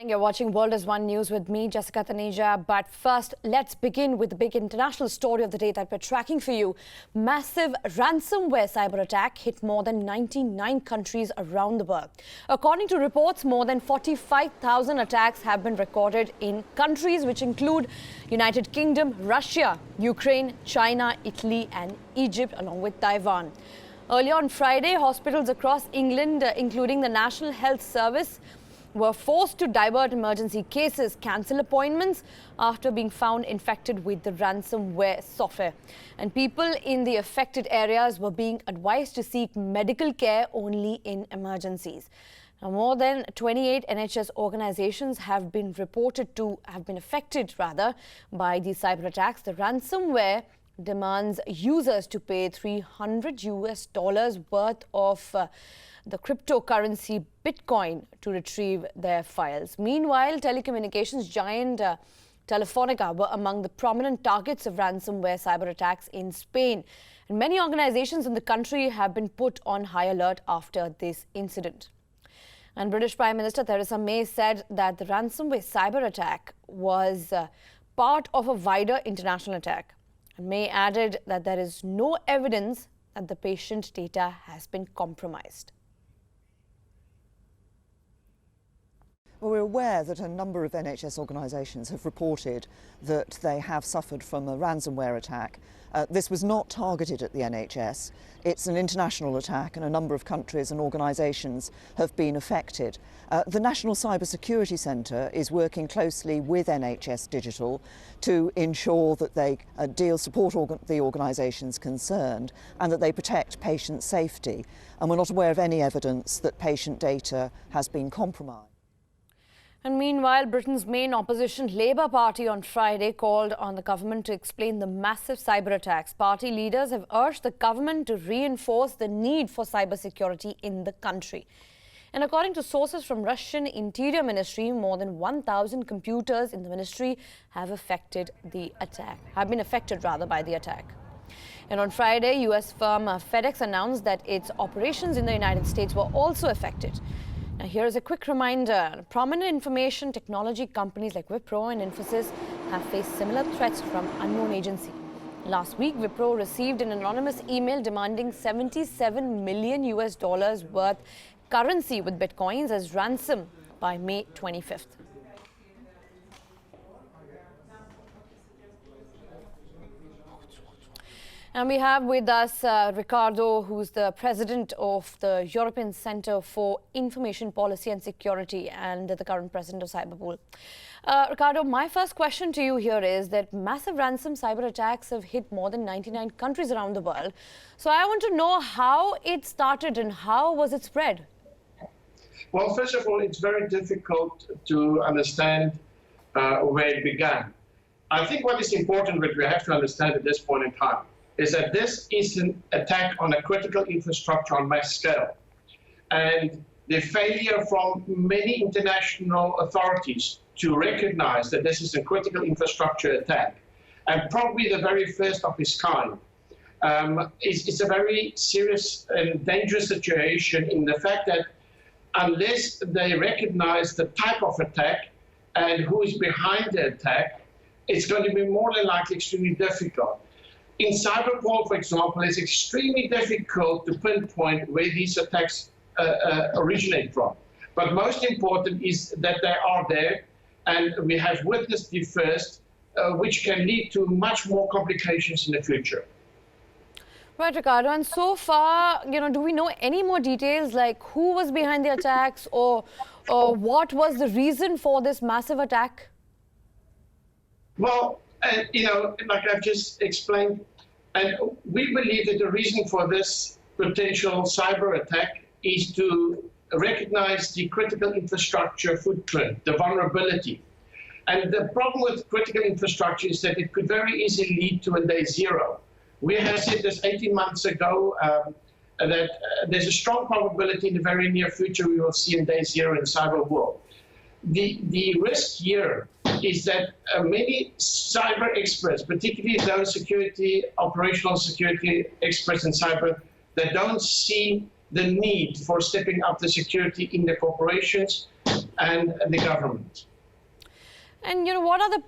You're watching World as One News with me, Jessica Taneja. But first, let's begin with the big international story of the day that we're tracking for you. Massive ransomware cyber attack hit more than 99 countries around the world. According to reports, more than 45,000 attacks have been recorded in countries which include United Kingdom, Russia, Ukraine, China, Italy and Egypt, along with Taiwan. Earlier on Friday, hospitals across England, including the National Health Service, were forced to divert emergency cases, cancel appointments after being found infected with the ransomware software. And people in the affected areas were being advised to seek medical care only in emergencies. Now, more than 28 NHS organizations have been affected by these cyber attacks. The ransomware demands users to pay $300 worth of the cryptocurrency Bitcoin to retrieve their files. Meanwhile, telecommunications giant Telefonica were among the prominent targets of ransomware cyber attacks in Spain. And many organizations in the country have been put on high alert after this incident. And British Prime Minister Theresa May said that the ransomware cyber attack was part of a wider international attack. And May added that there is no evidence that the patient data has been compromised. Well, we're aware that a number of NHS organisations have reported that they have suffered from a ransomware attack. This was not targeted at the NHS. It's an international attack and a number of countries and organisations have been affected. The National Cyber Security Centre is working closely with NHS Digital to ensure that they support the organisations concerned and that they protect patient safety. And we're not aware of any evidence that patient data has been compromised. And meanwhile, Britain's main opposition Labour Party on Friday called on the government to explain the massive cyber attacks. Party leaders have urged the government to reinforce the need for cybersecurity in the country. And according to sources from Russian Interior Ministry, more than 1,000 computers in the ministry have been affected by the attack. And on Friday, US firm FedEx announced that its operations in the United States were also affected. Now, here is a quick reminder. Prominent information technology companies like Wipro and Infosys have faced similar threats from unknown agency. Last week, Wipro received an anonymous email demanding $77 million worth currency with bitcoins as ransom by May 25th. And we have with us Ricardo, who's the president of the European Centre for Information Policy and Security and the current president of Cyberpol. Ricardo, my first question to you here is that massive ransom cyber attacks have hit more than 99 countries around the world. So I want to know how it started and how was it spread? Well, first of all, it's very difficult to understand where it began. I think what is important, what we have to understand at this point in time, is that this is an attack on a critical infrastructure on mass scale. And the failure from many international authorities to recognize that this is a critical infrastructure attack, and probably the very first of its kind, is a very serious and dangerous situation in the fact that unless they recognize the type of attack and who is behind the attack, it's going to be more than likely extremely difficult. In Cyberpol, for example, it's extremely difficult to pinpoint where these attacks originate from. But most important is that they are there, and we have witnessed the first, which can lead to much more complications in the future. Right, Ricardo. And so far, do we know any more details, like who was behind the attacks or what was the reason for this massive attack? Well, like I've just explained, and we believe that the reason for this potential cyber attack is to recognize the critical infrastructure footprint, the vulnerability. And the problem with critical infrastructure is that it could very easily lead to a day zero. We have said this 18 months ago, that there's a strong probability in the very near future we will see a day zero in the cyber world. The risk here is that many cyber experts, particularly those operational security experts in cyber, that don't see the need for stepping up the security in the corporations, and the government. And what are the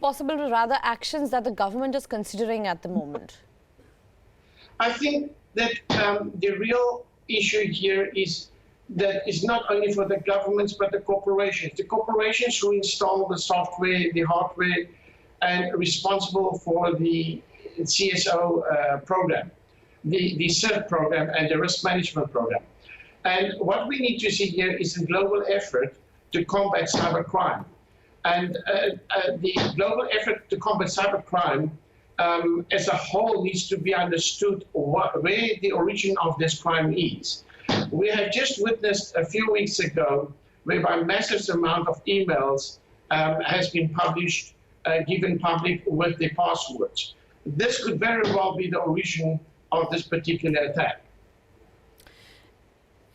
possible rather actions that the government is considering at the moment? I think that the real issue here is that it's not only for the governments but the corporations. The corporations who install the software, the hardware, and responsible for the CSO program, the CERT program, and the risk management program. And what we need to see here is a global effort to combat cybercrime. And the global effort to combat cybercrime as a whole needs to be understood where the origin of this crime is. We have just witnessed a few weeks ago whereby a massive amount of emails has been published, given public with the passwords. This could very well be the origin of this particular attack.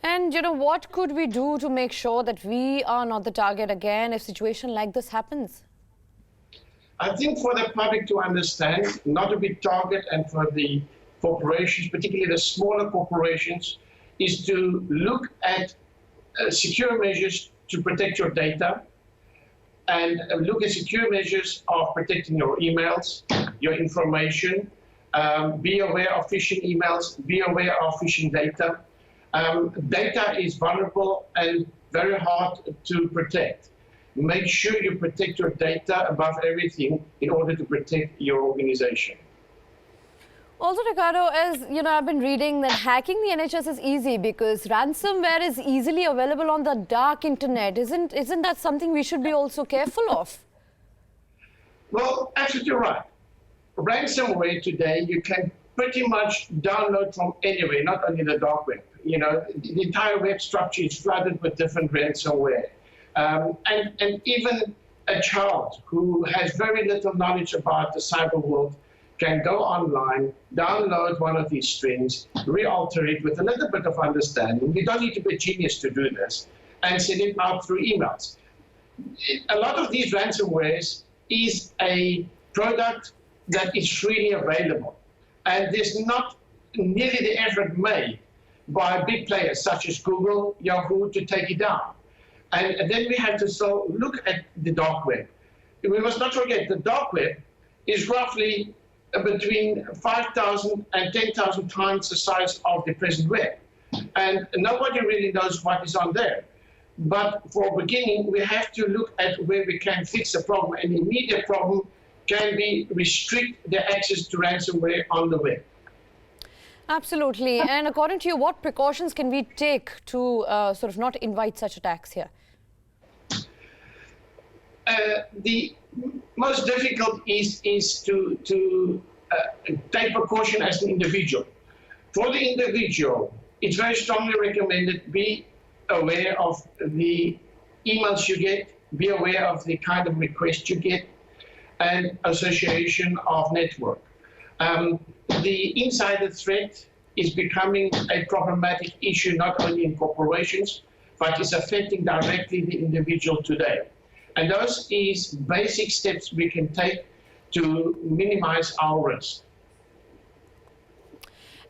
And what could we do to make sure that we are not the target again if a situation like this happens? I think for the public to understand, not to be target, and for the corporations, particularly the smaller corporations, is to look at secure measures to protect your data, and look at secure measures of protecting your emails, your information. Be aware of phishing emails, be aware of phishing data. Data is vulnerable and very hard to protect. Make sure you protect your data above everything in order to protect your organization. Also, Ricardo, as I've been reading that hacking the NHS is easy because ransomware is easily available on the dark internet. Isn't that something we should be also careful of? Well, absolutely right. Ransomware today you can pretty much download from anywhere, not only the dark web. The entire web structure is flooded with different ransomware. And even a child who has very little knowledge about the cyber world can go online, download one of these strings, re-alter it with a little bit of understanding. You don't need to be a genius to do this, and send it out through emails. A lot of these ransomwares is a product that is freely available, and there's not nearly the effort made by big players such as Google, Yahoo to take it down. And then we have to look at the dark web. We must not forget the dark web is roughly between 5,000 and 10,000 times the size of the present web. And nobody really knows what is on there. But for beginning, we have to look at where we can fix the problem. And the immediate problem can be restrict the access to ransomware on the web. Absolutely. And according to you, what precautions can we take to sort of not invite such attacks here? The most difficult is to take precaution as an individual. For the individual, it's very strongly recommended be aware of the emails you get, be aware of the kind of request you get, and association of network. The insider threat is becoming a problematic issue not only in corporations, but is affecting directly the individual today. And those is basic steps we can take to minimize our risk.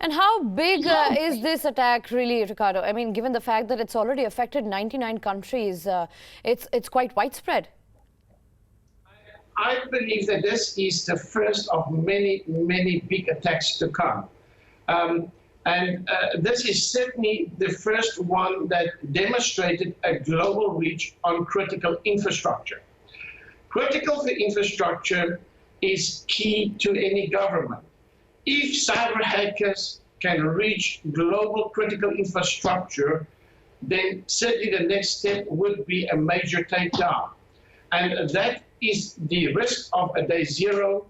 And how big is this attack really, Ricardo? I mean, given the fact that it's already affected 99 countries, it's quite widespread. I believe that this is the first of many, many big attacks to come. This is certainly the first one that demonstrated a global reach on critical infrastructure. Critical infrastructure is key to any government. If cyber hackers can reach global critical infrastructure, then certainly the next step would be a major takedown. And that is the risk of a day zero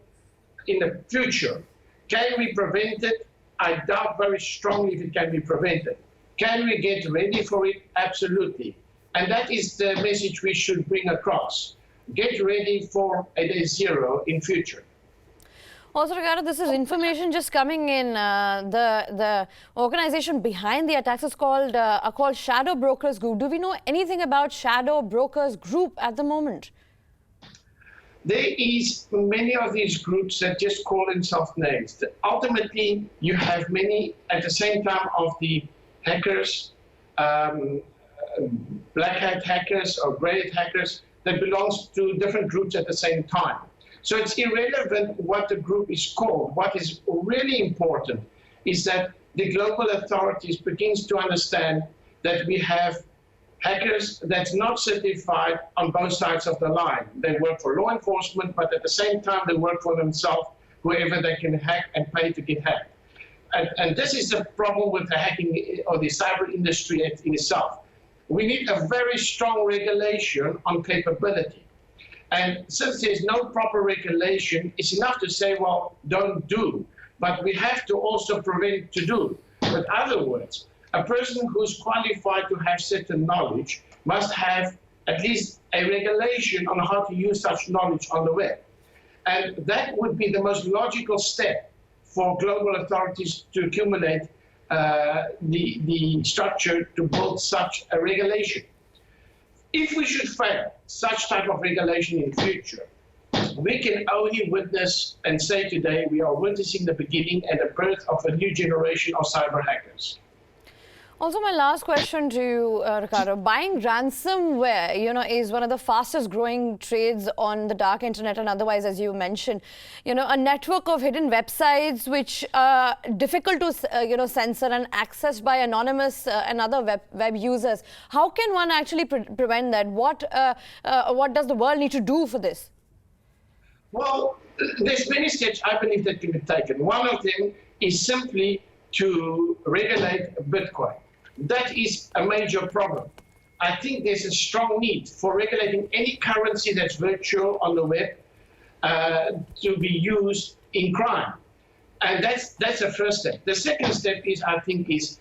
in the future. Can we prevent it? I doubt very strongly if it can be prevented. Can we get ready for it? Absolutely. And that is the message we should bring across. Get ready for a day zero in future. Also, Ricardo, this is information just coming in. The organization behind the attacks is called Shadow Brokers Group. Do we know anything about Shadow Brokers Group at the moment? There is many of these groups that just call themselves names. Ultimately, you have many at the same time of the hackers, black hat hackers or grey hat hackers that belongs to different groups at the same time. So it's irrelevant what the group is called. What is really important is that the global authorities begins to understand that we have hackers that's not certified on both sides of the line. They work for law enforcement, but at the same time they work for themselves, whoever they can hack and pay to get hacked. And this is the problem with the hacking or the cyber industry in itself. We need a very strong regulation on capability. And since there's no proper regulation, it's enough to say, well, don't do. But we have to also prevent to do. In other words, a person who's qualified to have certain knowledge must have at least a regulation on how to use such knowledge on the web. And that would be the most logical step for global authorities to accumulate the structure to build such a regulation. If we should fail such type of regulation in the future, we can only witness and say today we are witnessing the beginning and the birth of a new generation of cyber hackers. Also, my last question to you, Ricardo. Buying ransomware, is one of the fastest growing trades on the dark internet and otherwise, as you mentioned. A network of hidden websites which are difficult to, censor and accessed by anonymous and other web users. How can one actually prevent that? What does the world need to do for this? Well, there's many steps I believe that can be taken. One of them is simply to regulate Bitcoin. That is a major problem. I think there's a strong need for regulating any currency that's virtual on the web to be used in crime. And that's the first step. The second step is, I think, is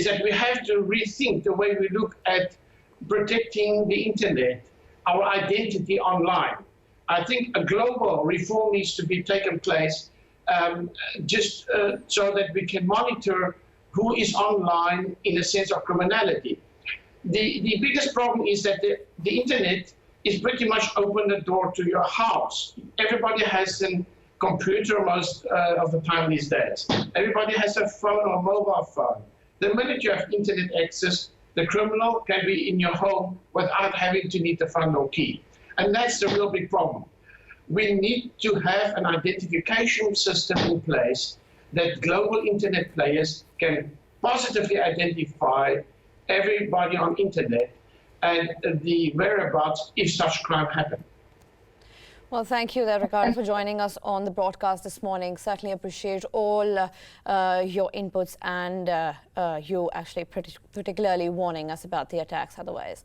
that we have to rethink the way we look at protecting the internet, our identity online. I think a global reform needs to be taken place so that we can monitor who is online in a sense of criminality. The biggest problem is that the internet is pretty much open the door to your house. Everybody has a computer most of the time these days. Everybody has a phone or mobile phone. The minute you have internet access, the criminal can be in your home without having to need the phone or key. And that's the real big problem. We need to have an identification system in place that global internet players can positively identify everybody on internet and the whereabouts if such crime happens. Well, thank you there, Ricardo, for joining us on the broadcast this morning. Certainly appreciate all your inputs and you actually particularly warning us about the attacks otherwise.